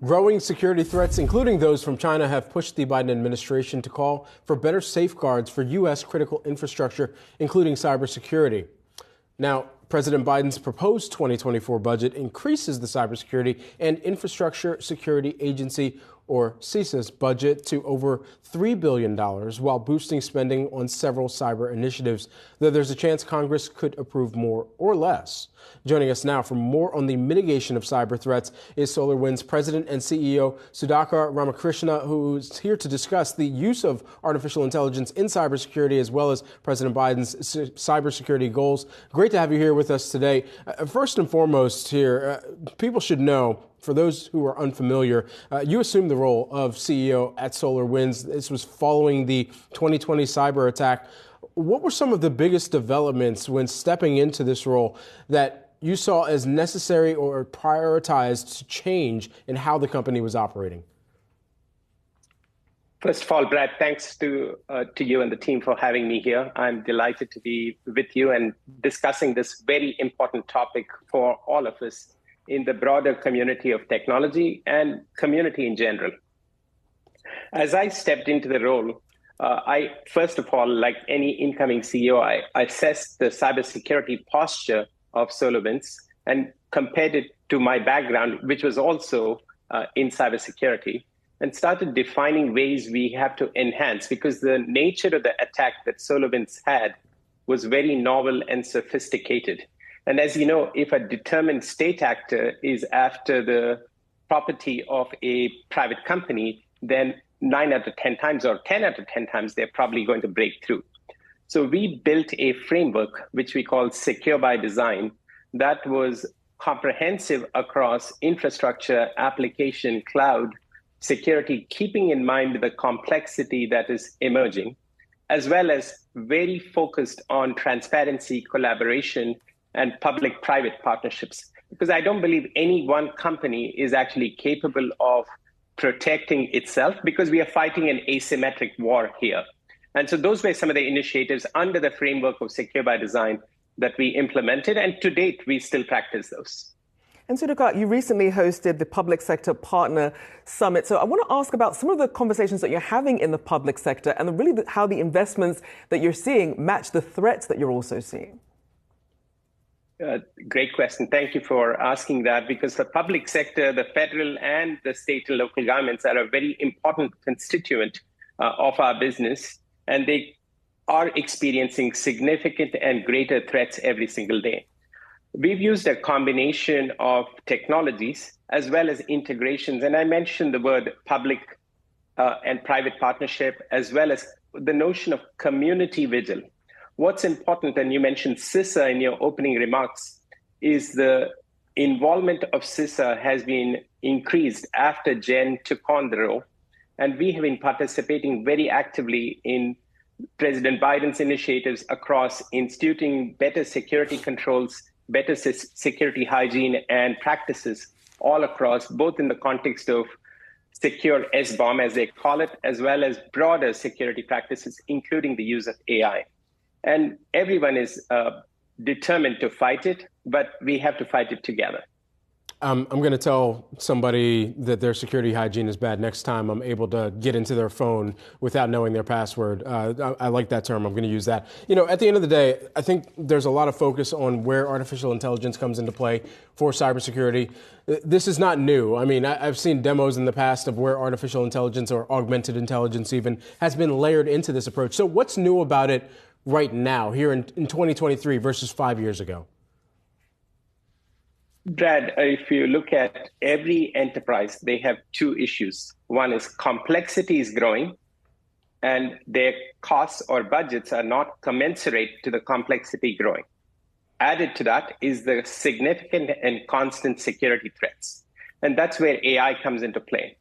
Growing security threats, including those from China, have pushed the Biden administration to call for better safeguards for U.S. critical infrastructure, including cybersecurity. Now, President Biden's proposed 2024 budget increases the Cybersecurity and Infrastructure Security Agency, or CISA's, budget to over $3 billion while boosting spending on several cyber initiatives, though there's a chance Congress could approve more or less. Joining us now for more on the mitigation of cyber threats is SolarWinds President and CEO Sudhakar Ramakrishna, who's here to discuss the use of artificial intelligence in cybersecurity as well as President Biden's cybersecurity goals. Great to have you here with us today. First and foremost here, people should know, for those who are unfamiliar, you assumed the role of CEO at SolarWinds. This was following the 2020 cyber attack. What were some of the biggest developments when stepping into this role that you saw as necessary or prioritized to change in how the company was operating? First of all, Brad, thanks to you and the team for having me here. I'm delighted to be with you and discussing this very important topic for all of us in the broader community of technology and community in general. As I stepped into the role, I, first of all, like any incoming CEO, I assessed the cybersecurity posture of SolarWinds and compared it to my background, which was also in cybersecurity, and started defining ways we have to enhance, because the nature of the attack that SolarWinds had was very novel and sophisticated. And as you know, if a determined state actor is after the property of a private company, then 9 out of 10 times or 10 out of 10 times, they're probably going to break through. So we built a framework, which we call Secure by Design, that was comprehensive across infrastructure, application, cloud, security, keeping in mind the complexity that is emerging, as well as very focused on transparency, collaboration, and public-private partnerships. Because I don't believe any one company is actually capable of protecting itself, because we are fighting an asymmetric war here. And so those were some of the initiatives under the framework of Secure by Design that we implemented, and to date, we still practice those. And Sudhakar, you recently hosted the Public Sector Partner Summit. So I want to ask about some of the conversations that you're having in the public sector and really how the investments that you're seeing match the threats that you're also seeing. Great question. Thank you for asking that, because the public sector, the federal and the state and local governments are a very important constituent of our business, and they are experiencing significant and greater threats every single day. We've used a combination of technologies as well as integrations, and I mentioned the word public and private partnership, as well as the notion of community vigil. What's important, and you mentioned CISA in your opening remarks, is the involvement of CISA has been increased after Jen took on the role. And we have been participating very actively in President Biden's initiatives across instituting better security controls, better security hygiene and practices all across, both in the context of secure SBOM, as they call it, as well as broader security practices, including the use of AI. And everyone is determined to fight it, but we have to fight it together. I'm going to tell somebody that their security hygiene is bad next time I'm able to get into their phone without knowing their password. I like that term. I'm going to use that. You know, at the end of the day, I think there's a lot of focus on where artificial intelligence comes into play for cybersecurity. This is not new. I mean, I've seen demos in the past of where artificial intelligence or augmented intelligence even has been layered into this approach. So what's new about it right now, here in 2023 versus 5 years ago? Brad, if you look at every enterprise, they have two issues. One is complexity is growing, and their costs or budgets are not commensurate to the complexity growing. Added to that is the significant and constant security threats. And that's where AI comes into play.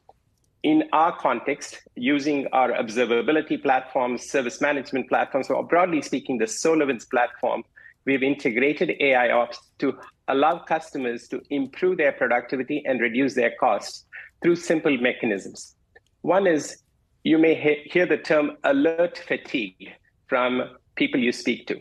In our context, using our observability platforms, service management platforms, or broadly speaking, the SolarWinds platform, we've integrated AI ops to allow customers to improve their productivity and reduce their costs through simple mechanisms. One is, you may hear the term alert fatigue from people you speak to.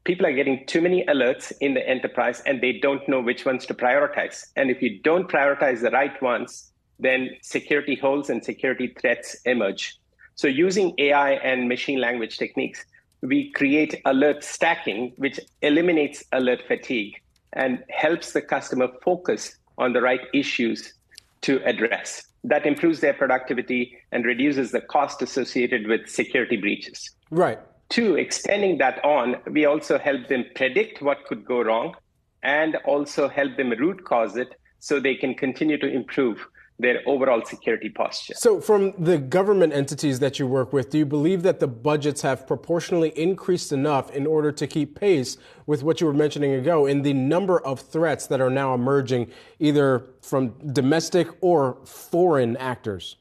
People are getting too many alerts in the enterprise, and they don't know which ones to prioritize. And if you don't prioritize the right ones, then security holes and security threats emerge. So using AI and machine language techniques, we create alert stacking, which eliminates alert fatigue and helps the customer focus on the right issues to address. That improves their productivity and reduces the cost associated with security breaches. Right. Two, extending that on, we also help them predict what could go wrong and also help them root cause it so they can continue to improve their overall security posture. So from the government entities that you work with, do you believe that the budgets have proportionally increased enough in order to keep pace with what you were mentioning ago in the number of threats that are now emerging either from domestic or foreign actors?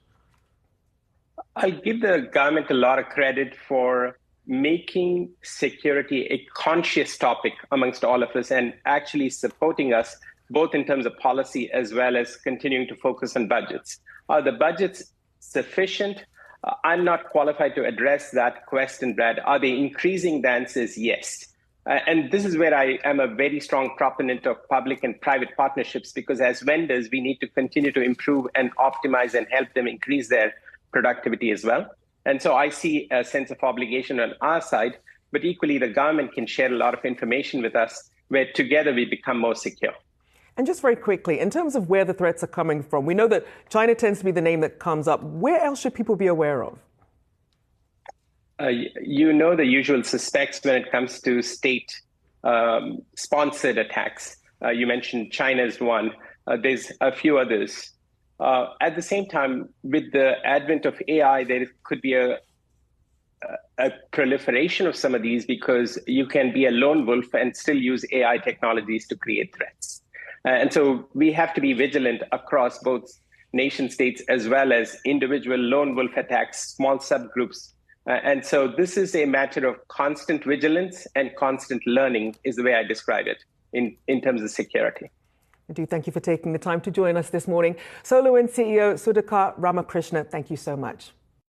I give the government a lot of credit for making security a conscious topic amongst all of us and actually supporting us both in terms of policy as well as continuing to focus on budgets. Are the budgets sufficient? I'm not qualified to address that question, Brad. Are they increasing? The answer is yes. And this is where I am a very strong proponent of public and private partnerships, because as vendors, we need to continue to improve and optimize and help them increase their productivity as well. And so I see a sense of obligation on our side, but equally the government can share a lot of information with us where together we become more secure. And just very quickly, in terms of where the threats are coming from, we know that China tends to be the name that comes up. Where else should people be aware of? You know the usual suspects when it comes to state-sponsored attacks. You mentioned China's one. There's a few others. At the same time, with the advent of AI, there could be a proliferation of some of these because you can be a lone wolf and still use AI technologies to create threats. And so we have to be vigilant across both nation states as well as individual lone wolf attacks, small subgroups. And so this is a matter of constant vigilance and constant learning is the way I describe it in terms of security. I do thank you for taking the time to join us this morning. SolarWinds CEO Sudhakar Ramakrishna, thank you so much.